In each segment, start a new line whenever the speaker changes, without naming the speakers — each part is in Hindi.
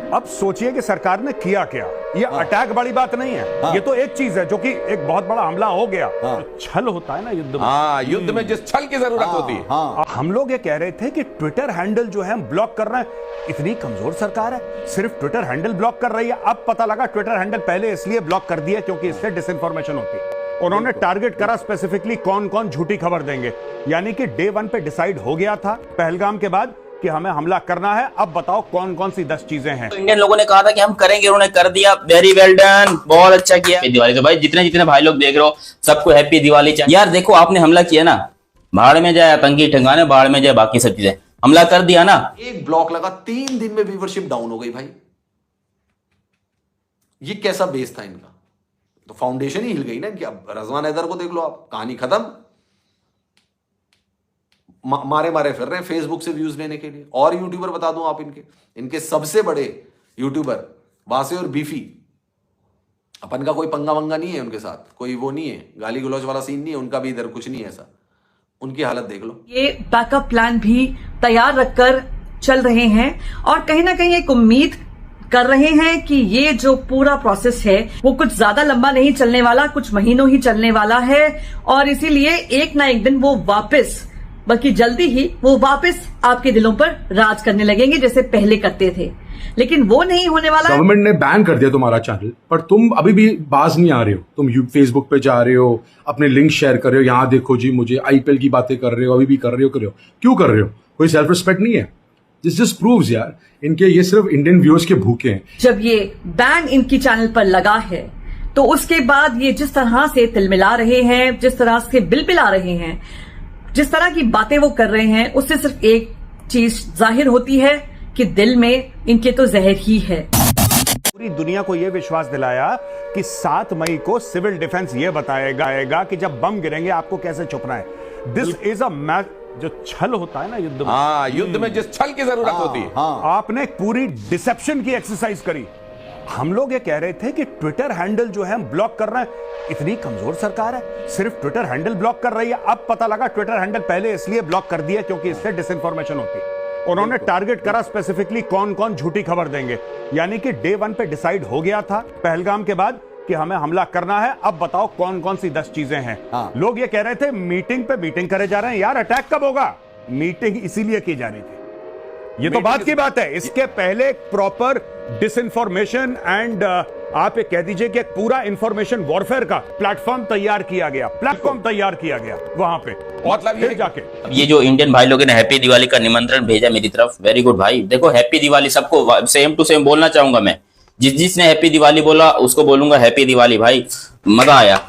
अब सोचिए कि सरकार ने किया क्या। ये अटैक बड़ी बात नहीं है, ये तो एक चीज है जो कि एक बहुत बड़ा हमला हो गया। तो छल होता है ना युद्ध में,
युद्ध में जिस छल की जरूरत होती है।
हम लोग ये कह रहे थे कि ट्विटर हैंडल जो है हम ब्लॉक कर रहे हैं। इतनी कमजोर सरकार है, सिर्फ ट्विटर हैंडल ब्लॉक कर रही है। अब पता लगा ट्विटर हैंडल पहले इसलिए ब्लॉक कर दिया क्योंकि इससे डिसइंफॉर्मेशन होती है। उन्होंने टारगेट करा स्पेसिफिकली कौन कौन झूठी खबर देंगे, यानी कि डे 1 पे डिसाइड हो गया था पहलगाम के बाद कि हमें हमला करना है। अब बताओ कौन कौन सी 10 चीजें हैं।
तो इंडियन लोगों ने कहा था कि हम करेंगे, उन्होंने कर दिया। वेरी वेल डन, बहुत अच्छा किया। दिवाली तो भाई जितने जितने भाई लोग देख रहे हो सबको हैप्पी दिवाली चाहिए। यार देखो आपने हमला किया ना, भाड़ में जाए आतंकी ठिकाने, भाड़ में जाए बाकी सब चीजें, हमला कर दिया ना।
एक ब्लॉक लगा, 3 दिन में व्यूवरशिप डाउन हो गई भाई। ये कैसा बेस था इनका? तो फाउंडेशन ही हिल गई ना इनकी। अब रज़वान हैदर को देख लो आप, कहानी खत्म। मारे मारे फिर रहे हैं फेसबुक से व्यूज लेने के लिए। और यूट्यूबर बता दूं आप, इनके सबसे बड़े यूट्यूबर वासे और बीफी, अपन का कोई पंगा वंगा नहीं है उनके साथ, कोई वो नहीं है, गाली गलौज वाला सीन नहीं है उनका भी, इधर कुछ नहीं है ऐसा। उनकी हालत देख लो।
ये बैकअप प्लान भी तैयार रखकर चल रहे हैं और कहीं ना कहीं एक उम्मीद कर रहे हैं कि ये जो पूरा प्रोसेस है वो कुछ ज्यादा लंबा नहीं चलने वाला, कुछ महीनों ही चलने वाला है। और इसीलिए एक ना एक दिन वो वापस, बल्कि जल्दी ही वो वापस आपके दिलों पर राज करने लगेंगे जैसे पहले करते थे। लेकिन वो नहीं होने वाला।
गवर्नमेंट ने बैन कर दिया तुम्हारा चैनल, पर तुम अभी भी बाज नहीं आ रहे हो। तुम फेसबुक पे जा रहे हो, अपने लिंक शेयर कर रहे हो, यहाँ देखो जी मुझे आईपीएल की बातें कर रहे हो, अभी भी कर रहे हो। क्यों कर रहे हो? कोई सेल्फ रिस्पेक्ट नहीं है? दिस जस्ट प्रूव्स यार इनके, ये सिर्फ इंडियन व्यूअर्स के भूखे हैं।
जब ये बैन इनकी चैनल पर लगा है तो उसके बाद ये जिस तरह से तिलमिला रहे हैं, जिस तरह से बिलबिला रहे हैं, जिस तरह की बातें वो कर रहे हैं, उससे सिर्फ एक चीज जाहिर होती है कि दिल में इनके तो जहर ही है।
पूरी दुनिया को यह विश्वास दिलाया कि 7 मई को सिविल डिफेंस ये बताएगा कि जब बम गिरेंगे आपको कैसे छुपना है। This is a match. जो छल होता है ना युद्ध में,
युद्ध में जिस छल की जरूरत होती है।
आपने पूरी डिसेप्शन की एक्सरसाइज करी। हम लोग ये कह रहे थे कि ट्विटर हैंडल जो है हम ब्लॉक कर रहे हैं। इतनी कमजोर सरकार है, सिर्फ ट्विटर हैंडल ब्लॉक कर रही है। अब पता लगा ट्विटर हैंडल पहले इसलिए ब्लॉक कर दिया क्योंकि इससे डिसइंफॉर्मेशन होती है। उन्होंने टारगेट करा स्पेसिफिकली कौन कौन झूठी खबर देंगे, यानी कि डे 1 पे डिसाइड हो गया था पहलगाम के बाद कि हमें हमला करना है। अब बताओ कौन कौन सी 10 चीजें हैं। लोग ये कह रहे थे मीटिंग पे मीटिंग करे जा रहे हैं। यार अटैक कब होगा? मीटिंग इसीलिए की जा रही थी। ये तो बात की बात है। इसके पहले प्रॉपर डिसइंफॉर्मेशन एंड आप ये कह दीजिए कि एक पूरा इंफॉर्मेशन वॉरफेयर का प्लेटफॉर्म तैयार किया गया वहां पे।
मतलब ये
जाके
ये जो इंडियन भाई लोगों ने हैप्पी दिवाली का निमंत्रण भेजा मेरी तरफ, वेरी गुड भाई। देखो हैप्पी दिवाली सबको सेम टू सेम बोलना चाहूंगा मैं। जिसने हैप्पी दिवाली बोला उसको बोलूंगा हैप्पी दिवाली भाई। मजा आया,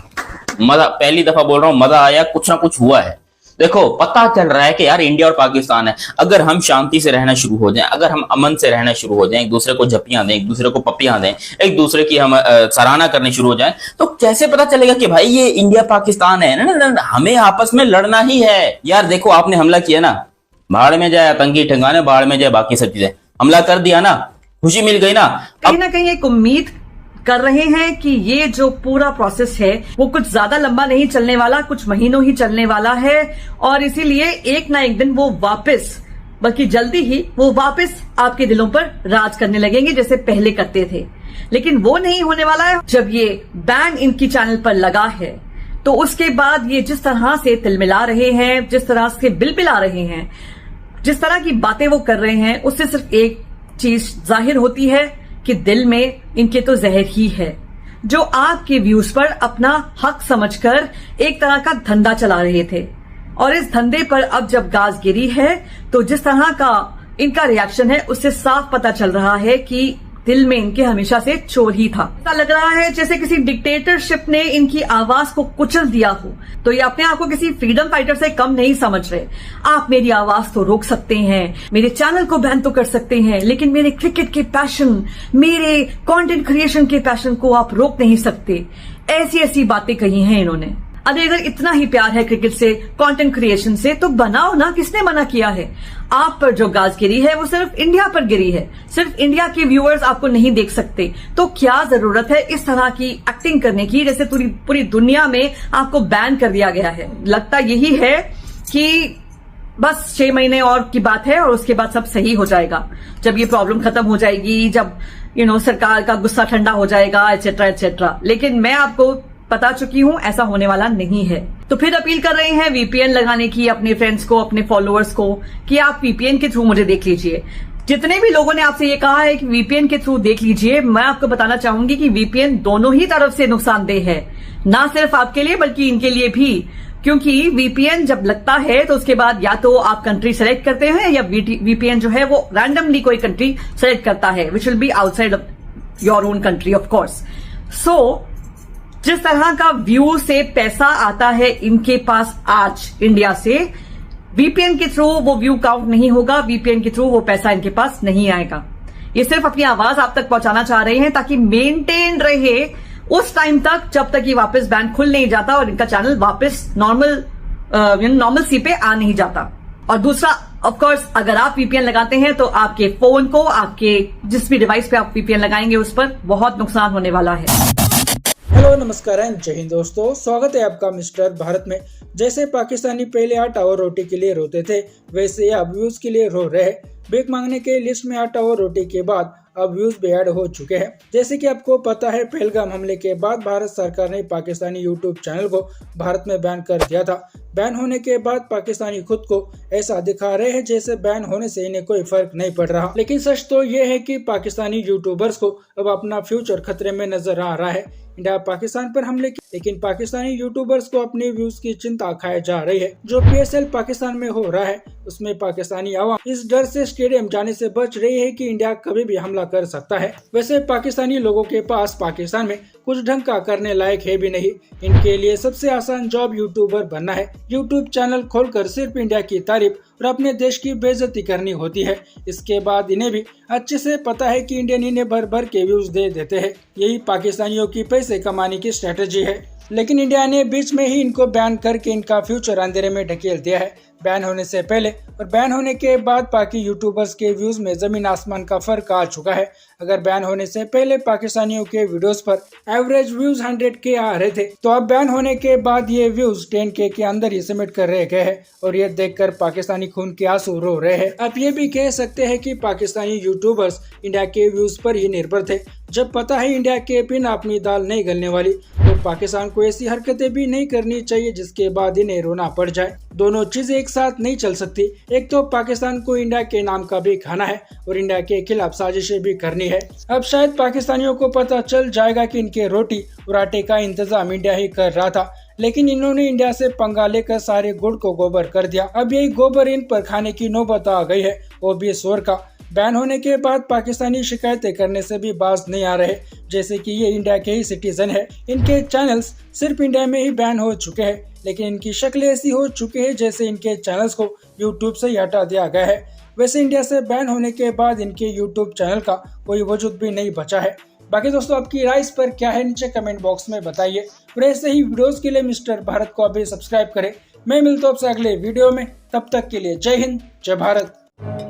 मजा, पहली दफा बोल रहा हूँ, मजा आया। कुछ ना कुछ हुआ है। देखो पता चल रहा है कि यार इंडिया और पाकिस्तान है। अगर हम शांति से रहना शुरू हो जाएं, अगर हम अमन से रहना शुरू हो जाएं, एक दूसरे को झप्पियां दें, एक दूसरे को पप्पियां दें, एक दूसरे की हम सराहना करनी शुरू हो जाएं, तो कैसे पता चलेगा कि भाई ये इंडिया पाकिस्तान है ना, हमें आपस में लड़ना ही है। यार देखो आपने हमला किया ना, भाड़ में जाए आतंकी ठिकाने, भाड़ में जाए बाकी सब चीजें, हमला कर दिया ना, खुशी मिल गई ना।
कहीं ना कहीं एक उम्मीद कर रहे हैं कि ये जो पूरा प्रोसेस है वो कुछ ज्यादा लंबा नहीं चलने वाला, कुछ महीनों ही चलने वाला है। और इसीलिए एक ना एक दिन वो वापस, बल्कि जल्दी ही वो वापस आपके दिलों पर राज करने लगेंगे जैसे पहले करते थे। लेकिन वो नहीं होने वाला है। जब ये बैन इनकी चैनल पर लगा है तो उसके बाद ये जिस तरह से तिलमिला रहे हैं, जिस तरह से बिलबिला रहे हैं, जिस तरह की बातें वो कर रहे हैं, उससे सिर्फ एक चीज जाहिर होती है कि दिल में इनके तो जहर ही है। जो आपके व्यूज पर अपना हक समझकर एक तरह का धंधा चला रहे थे, और इस धंधे पर अब जब गाज गिरी है तो जिस तरह का इनका रिएक्शन है उससे साफ पता चल रहा है कि दिल में इनके हमेशा से चोर ही था। ऐसा लग रहा है जैसे किसी डिक्टेटरशिप ने इनकी आवाज को कुचल दिया हो। तो ये अपने आप को किसी फ्रीडम फाइटर से कम नहीं समझ रहे। आप मेरी आवाज तो रोक सकते हैं, मेरे चैनल को बैन तो कर सकते हैं, लेकिन मेरे क्रिकेट के पैशन, मेरे कंटेंट क्रिएशन के पैशन को आप रोक नहीं सकते। ऐसी ऐसी बातें कही हैं इन्होंने। अरे अगर इतना ही प्यार है क्रिकेट से, कंटेंट क्रिएशन से, तो बनाओ ना, किसने मना किया है? आप पर जो गाज गिरी है वो सिर्फ इंडिया पर गिरी है, सिर्फ इंडिया के व्यूअर्स आपको नहीं देख सकते। तो क्या जरूरत है इस तरह की एक्टिंग करने की जैसे पूरी दुनिया में आपको बैन कर दिया गया है? लगता यही है कि बस 6 महीने और की बात है और उसके बाद सब सही हो जाएगा। जब ये प्रॉब्लम खत्म हो जाएगी, जब सरकार का गुस्सा ठंडा हो जाएगा, एटसेट्रा एटसेट्रा। लेकिन मैं आपको बता चुकी हूं ऐसा होने वाला नहीं है। तो फिर अपील कर रहे हैं वीपीएन लगाने की अपने फ्रेंड्स को, अपने फॉलोअर्स को, कि आप वीपीएन के थ्रू मुझे देख लीजिए। जितने भी लोगों ने आपसे ये कहा है कि वीपीएन के थ्रू देख लीजिए, मैं आपको बताना चाहूंगी कि वीपीएन दोनों ही तरफ से नुकसानदेह है, ना सिर्फ आपके लिए बल्कि इनके लिए भी। क्योंकि वीपीएन जब लगता है तो उसके बाद या तो आप कंट्री सेलेक्ट करते हैं या वीपीएन जो है वो रैंडमली कोई कंट्री सेलेक्ट करता है, which will be outside of your own country of course. So जिस तरह का व्यू से पैसा आता है इनके पास आज इंडिया से, वीपीएन के थ्रू वो व्यू काउंट नहीं होगा, वीपीएन के थ्रू वो पैसा इनके पास नहीं आएगा। ये सिर्फ अपनी आवाज आप तक पहुंचाना चाह रहे हैं ताकि मेंटेन रहे उस टाइम तक जब तक ये वापस बैन खुल नहीं जाता और इनका चैनल वापस नॉर्मल सी पे आ नहीं जाता। और दूसरा, ऑफ कोर्स, अगर आप वीपीएन लगाते हैं तो आपके फोन को, आपके जिस भी डिवाइस पे आप वीपीएन लगाएंगे उस पर बहुत नुकसान होने वाला है।
हेलो, नमस्कार एंड जय हिंद दोस्तों, स्वागत है आपका मिस्टर भारत में। जैसे पाकिस्तानी पहले आटा और रोटी के लिए रोते थे, वैसे अब व्यूज के लिए रो रहे। भीख मांगने के लिस्ट में आटा और रोटी के बाद अब व्यूज भी ऐड हो चुके हैं। जैसे कि आपको पता है, पहलगाम हमले के बाद भारत सरकार ने पाकिस्तानी यूट्यूब चैनल को भारत में बैन कर दिया था। बैन होने के बाद पाकिस्तानी खुद को ऐसा दिखा रहे हैं जैसे बैन होने से इन्हें कोई फर्क नहीं पड़ रहा। लेकिन सच तो ये है कि पाकिस्तानी यूट्यूबर्स को अब अपना फ्यूचर खतरे में नजर आ रहा है। इंडिया पाकिस्तान पर हमले की, लेकिन पाकिस्तानी यूट्यूबर्स को अपने व्यूज की चिंता खाई जा रही है। जो पीएसएल पाकिस्तान में हो रहा है उसमें पाकिस्तानी आवाम इस डर से स्टेडियम जाने से बच रही है कि इंडिया कभी भी हमला कर सकता है। वैसे पाकिस्तानी लोगों के पास पाकिस्तान में कुछ ढंग का करने लायक है भी नहीं। इनके लिए सबसे आसान जॉब यूट्यूबर बनना है। यूट्यूब चैनल खोलकर सिर्फ इंडिया की तारीफ और अपने देश की बेइज्जती करनी होती है। इसके बाद इन्हें भी अच्छे से पता है कि इंडियन इन्हें भर भर के व्यूज दे देते हैं। यही पाकिस्तानियों की पैसे कमाने की स्ट्रेटेजी है। लेकिन इंडिया ने बीच में ही इनको बैन करके इनका फ्यूचर अंधेरे में ढकेल दिया है। बैन होने से पहले और बैन होने के बाद पाकि यूट्यूबर्स के व्यूज में जमीन आसमान का फर्क आ चुका है। अगर बैन होने से पहले पाकिस्तानियों के वीडियोस पर एवरेज व्यूज 100K आ रहे थे, तो अब बैन होने के बाद ये व्यूज 10K के अंदर ही सिमट कर रह गए हैं और ये देखकर पाकिस्तानी खून के आंसू रो रहे हैं। आप ये भी कह सकते हैं कि पाकिस्तानी यूट्यूबर्स इंडिया के व्यूज पर ही निर्भर थे। जब पता है इंडिया के बिना अपनी दाल नहीं गलने वाली, तो पाकिस्तान को ऐसी हरकतें भी नहीं करनी चाहिए जिसके बाद इन्हें रोना पड़ जाए। दोनों चीजें एक साथ नहीं चल सकती। एक तो पाकिस्तान को इंडिया के नाम का भी खाना है और इंडिया के खिलाफ साजिशें भी करनी है। अब शायद पाकिस्तानियों को पता चल जाएगा कि इनके रोटी और आटे का इंतजाम इंडिया ही कर रहा था, लेकिन इन्होंने इंडिया से पंगा लेकर सारे गुड़ को गोबर कर दिया। अब यही गोबर इन पर खाने की नौबत आ गई है, वो भी शोर का। बैन होने के बाद पाकिस्तानी शिकायतें करने से भी बाज नहीं आ रहे, जैसे कि ये इंडिया के ही सिटीजन है। इनके चैनल्स सिर्फ इंडिया में ही बैन हो चुके हैं, लेकिन इनकी शक्लें ऐसी हो चुकी है जैसे इनके चैनल्स को यूट्यूब से ही हटा दिया गया है। वैसे इंडिया से बैन होने के बाद इनके यूट्यूब चैनल का कोई वजूद भी नहीं बचा है। बाकी दोस्तों, आपकी राय इस पर क्या है, नीचे कमेंट बॉक्स में बताइए। और ऐसे ही वीडियोस के लिए मिस्टर भारत को अभी सब्सक्राइब करें। मैं मिलता हूं आपसे अगले वीडियो में, तब तक के लिए जय हिंद, जय भारत।